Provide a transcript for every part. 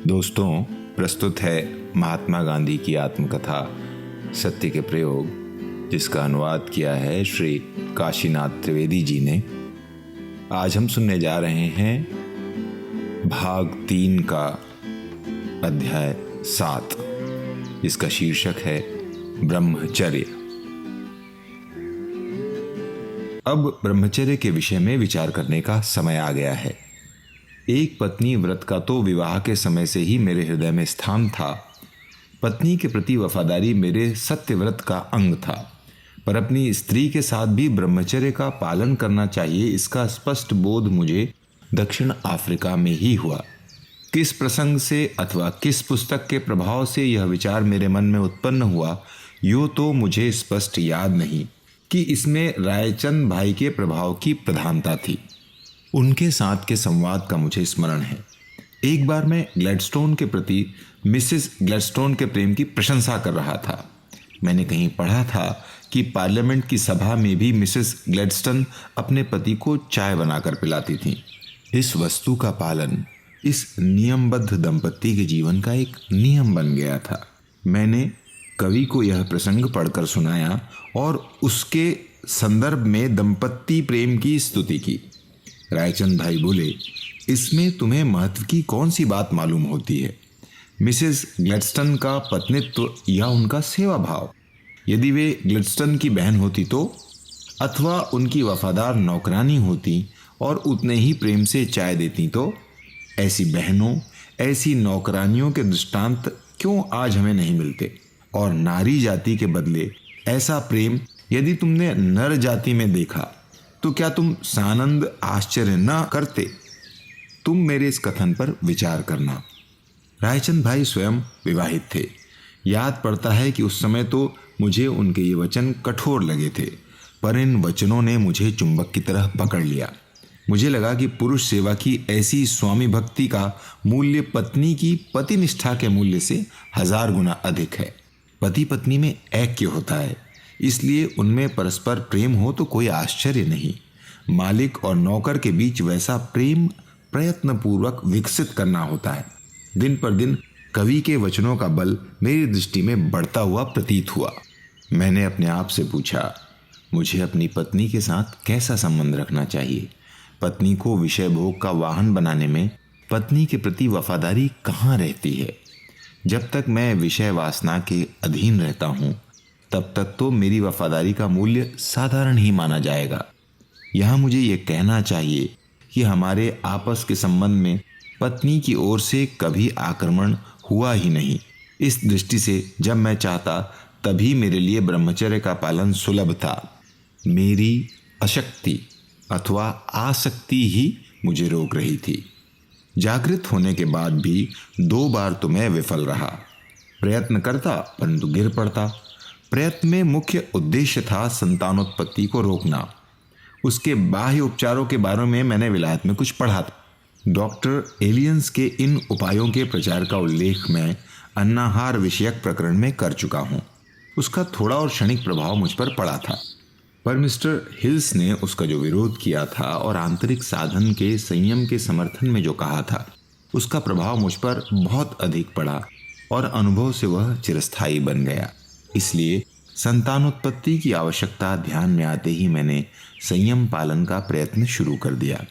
दोस्तों, प्रस्तुत है महात्मा गांधी की आत्मकथा सत्य के प्रयोग, जिसका अनुवाद किया है श्री काशीनाथ त्रिवेदी जी ने। आज हम सुनने जा रहे हैं भाग 3 का अध्याय 7, जिसका शीर्षक है ब्रह्मचर्य। अब ब्रह्मचर्य के विषय में विचार करने का समय आ गया है। एक पत्नी व्रत का तो विवाह के समय से ही मेरे हृदय में स्थान था। पत्नी के प्रति वफादारी मेरे सत्य व्रत का अंग था, पर अपनी स्त्री के साथ भी ब्रह्मचर्य का पालन करना चाहिए, इसका स्पष्ट बोध मुझे दक्षिण अफ्रीका में ही हुआ। किस प्रसंग से अथवा किस पुस्तक के प्रभाव से यह विचार मेरे मन में उत्पन्न हुआ, यूँ तो मुझे स्पष्ट याद नहीं कि इसमें रायचंद भाई के प्रभाव की प्रधानता थी। उनके साथ के संवाद का मुझे स्मरण है। एक बार मैं ग्लैडस्टोन के प्रति मिसेस ग्लैडस्टोन के प्रेम की प्रशंसा कर रहा था। मैंने कहीं पढ़ा था कि पार्लियामेंट की सभा में भी मिसेस ग्लैडस्टोन अपने पति को चाय बनाकर पिलाती थीं। इस वस्तु का पालन इस नियमबद्ध दंपत्ति के जीवन का एक नियम बन गया था। मैंने कवि को यह प्रसंग पढ़कर सुनाया और उसके संदर्भ में दंपत्ति प्रेम की स्तुति की। रायचंद भाई बोले, इसमें तुम्हें महत्व की कौन सी बात मालूम होती है? मिसेस ग्लैडस्टोन का पत्नीत्व या उनका सेवा भाव? यदि वे ग्लैडस्टोन की बहन होती तो, अथवा उनकी वफादार नौकरानी होती और उतने ही प्रेम से चाय देती तो, ऐसी बहनों, ऐसी नौकरानियों के दृष्टांत क्यों आज हमें नहीं मिलते? और नारी जाति के बदले ऐसा प्रेम यदि तुमने नर जाति में देखा तो क्या तुम सानंद आश्चर्य न करते? तुम मेरे इस कथन पर विचार करना। रायचंद भाई स्वयं विवाहित थे। याद पड़ता है कि उस समय तो मुझे उनके ये वचन कठोर लगे थे, पर इन वचनों ने मुझे चुंबक की तरह पकड़ लिया। मुझे लगा कि पुरुष सेवा की ऐसी स्वामी भक्ति का मूल्य पत्नी की पति निष्ठा के मूल्य से 1000 गुना अधिक है। पति पत्नी में ऐक्य होता है, इसलिए उनमें परस्पर प्रेम हो तो कोई आश्चर्य नहीं। मालिक और नौकर के बीच वैसा प्रेम प्रयत्नपूर्वक विकसित करना होता है। दिन पर दिन कवि के वचनों का बल मेरी दृष्टि में बढ़ता हुआ प्रतीत हुआ। मैंने अपने आप से पूछा, मुझे अपनी पत्नी के साथ कैसा संबंध रखना चाहिए? पत्नी को विषय भोग का वाहन बनाने में पत्नी के प्रति वफादारी कहाँ रहती है? जब तक मैं विषय वासना के अधीन रहता हूँ, तब तक तो मेरी वफादारी का मूल्य साधारण ही माना जाएगा। यहाँ मुझे ये कहना चाहिए कि हमारे आपस के संबंध में पत्नी की ओर से कभी आक्रमण हुआ ही नहीं। इस दृष्टि से जब मैं चाहता तभी मेरे लिए ब्रह्मचर्य का पालन सुलभ था। मेरी अशक्ति अथवा आसक्ति ही मुझे रोक रही थी। जागृत होने के बाद भी 2 बार तो मैं विफल रहा। प्रयत्न करता परंतु गिर पड़ता। प्रयत्न में मुख्य उद्देश्य था संतानोत्पत्ति को रोकना। उसके बाह्य उपचारों के बारे में मैंने विलायत में कुछ पढ़ा था। डॉक्टर एलियंस के इन उपायों के प्रचार का उल्लेख मैं अन्नाहार विषयक प्रकरण में कर चुका हूँ। उसका थोड़ा और क्षणिक प्रभाव मुझ पर पड़ा था, पर मिस्टर हिल्स ने उसका जो विरोध किया था और आंतरिक साधन के संयम के समर्थन में जो कहा था, उसका प्रभाव मुझ पर बहुत अधिक पड़ा और अनुभव से वह चिरस्थायी बन गया। इसलिए संतानोत्पत्ति की आवश्यकता ध्यान में आते ही मैंने संयम पालन का प्रयत्न शुरू कर दिया।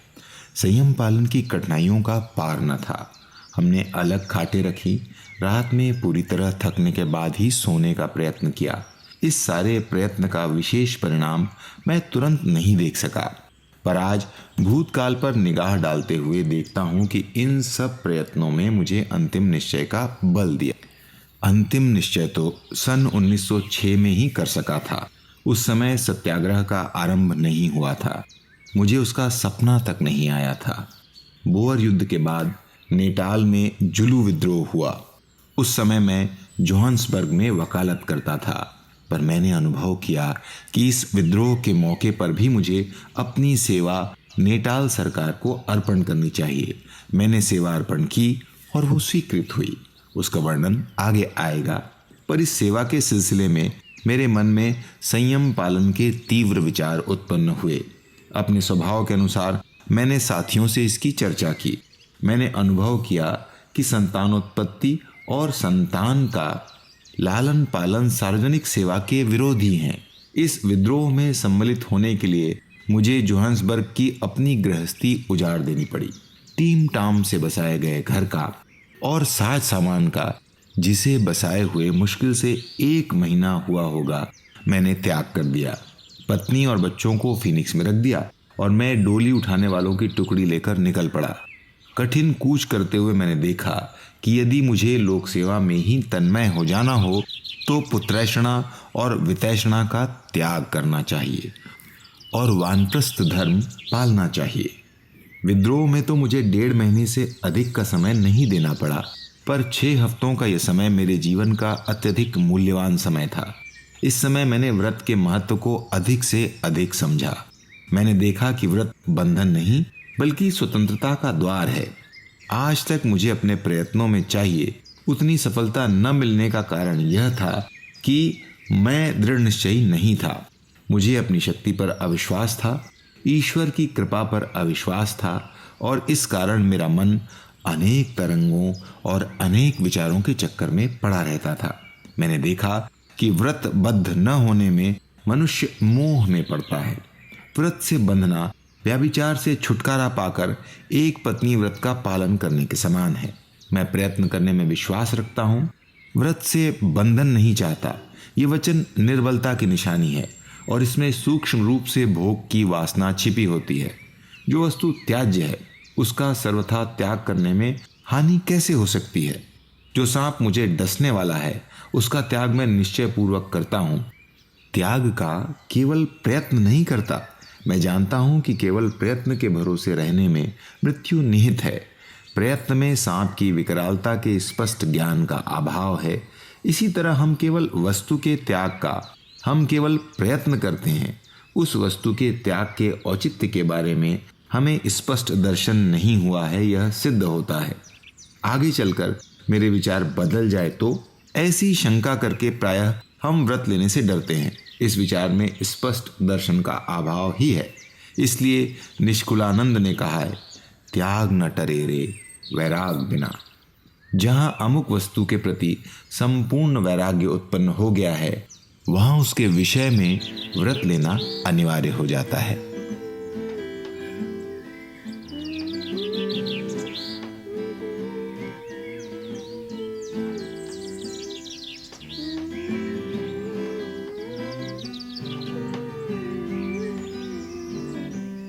संयम पालन की कठिनाइयों का पार न था। हमने अलग खाटें रखी। रात में पूरी तरह थकने के बाद ही सोने का प्रयत्न किया। इस सारे प्रयत्न का विशेष परिणाम मैं तुरंत नहीं देख सका, पर आज भूतकाल पर निगाह डालते हुए देखता हूँ कि इन सब प्रयत्नों में मुझे अंतिम निश्चय का बल दिया। अंतिम निश्चय तो सन 1906 में ही कर सका था। उस समय सत्याग्रह का आरंभ नहीं हुआ था। मुझे उसका सपना तक नहीं आया था। बोअर युद्ध के बाद नेटाल में जुलू विद्रोह हुआ। उस समय मैं जोहान्सबर्ग में वकालत करता था, पर मैंने अनुभव किया कि इस विद्रोह के मौके पर भी मुझे अपनी सेवा नेटाल सरकार को अर्पण करनी चाहिए। मैंने सेवा अर्पण की और वो स्वीकृत हुई। उसका वर्णन आगे आएगा, पर इस सेवा के सिलसिले में मेरे मन में संयम पालन के तीव्र विचार उत्पन्न हुए। अपने स्वभाव के अनुसार मैंने साथियों से इसकी चर्चा की। मैंने अनुभव किया कि संतानोत्पत्ति और संतान का लालन पालन सार्वजनिक सेवा के विरोधी हैं। इस विद्रोह में सम्मिलित होने के लिए मुझे जोहान्सबर्ग की अपनी गृहस्थी उजाड़ देनी पड़ी। टीम टाम से बसाए गए घर का और साज सामान का, जिसे बसाए हुए मुश्किल से 1 महीना हुआ होगा, मैंने त्याग कर दिया। पत्नी और बच्चों को फीनिक्स में रख दिया और मैं डोली उठाने वालों की टुकड़ी लेकर निकल पड़ा। कठिन कूच करते हुए मैंने देखा कि यदि मुझे लोक सेवा में ही तन्मय हो जाना हो तो पुत्रैषणा और वितैषणा का त्याग करना चाहिए और वानप्रस्थ धर्म पालना चाहिए। विद्रोह में तो मुझे 1.5 महीने से अधिक का समय नहीं देना पड़ा, पर 6 हफ्तों का यह समय मेरे जीवन का अत्यधिक मूल्यवान समय था। इस समय मैंने व्रत के महत्व को अधिक से अधिक समझा। मैंने देखा कि व्रत बंधन नहीं बल्कि स्वतंत्रता का द्वार है। आज तक मुझे अपने प्रयत्नों में चाहिए उतनी सफलता न मिलने का कारण यह था कि मैं दृढ़ निश्चयी नहीं था। मुझे अपनी शक्ति पर अविश्वास था, ईश्वर की कृपा पर अविश्वास था और इस कारण मेरा मन अनेक तरंगों और अनेक विचारों के चक्कर में पड़ा रहता था। मैंने देखा कि व्रत बद्ध न होने में मनुष्य मोह में पड़ता है। व्रत से बंधना व्यभिचार से छुटकारा पाकर एक पत्नी व्रत का पालन करने के समान है। मैं प्रयत्न करने में विश्वास रखता हूँ, व्रत से बंधन नहीं चाहता। ये वचन निर्बलता की निशानी है और इसमें सूक्ष्म रूप से भोग की वासना छिपी होती है। जो वस्तु त्याज्य है उसका सर्वथा त्याग करने में हानि कैसे हो सकती है? जो सांप मुझे डसने वाला है उसका त्याग मैं निश्चय पूर्वक करता हूँ। त्याग का केवल प्रयत्न नहीं करता। मैं जानता हूँ कि केवल प्रयत्न के भरोसे रहने में मृत्यु निहित है। प्रयत्न में सांप की विकरालता के स्पष्ट ज्ञान का अभाव है। इसी तरह हम केवल वस्तु के त्याग का हम केवल प्रयत्न करते हैं, उस वस्तु के त्याग के औचित्य के बारे में हमें स्पष्ट दर्शन नहीं हुआ है, यह सिद्ध होता है। आगे चलकर मेरे विचार बदल जाए तो ऐसी शंका करके प्रायः हम व्रत लेने से डरते हैं। इस विचार में स्पष्ट दर्शन का अभाव ही है। इसलिए निष्कुलानंद ने कहा है, त्याग न टरे रे वैराग बिना। जहाँ अमुक वस्तु के प्रति संपूर्ण वैराग्य उत्पन्न हो गया है, वहाँ उसके विषय में व्रत लेना अनिवार्य हो जाता है।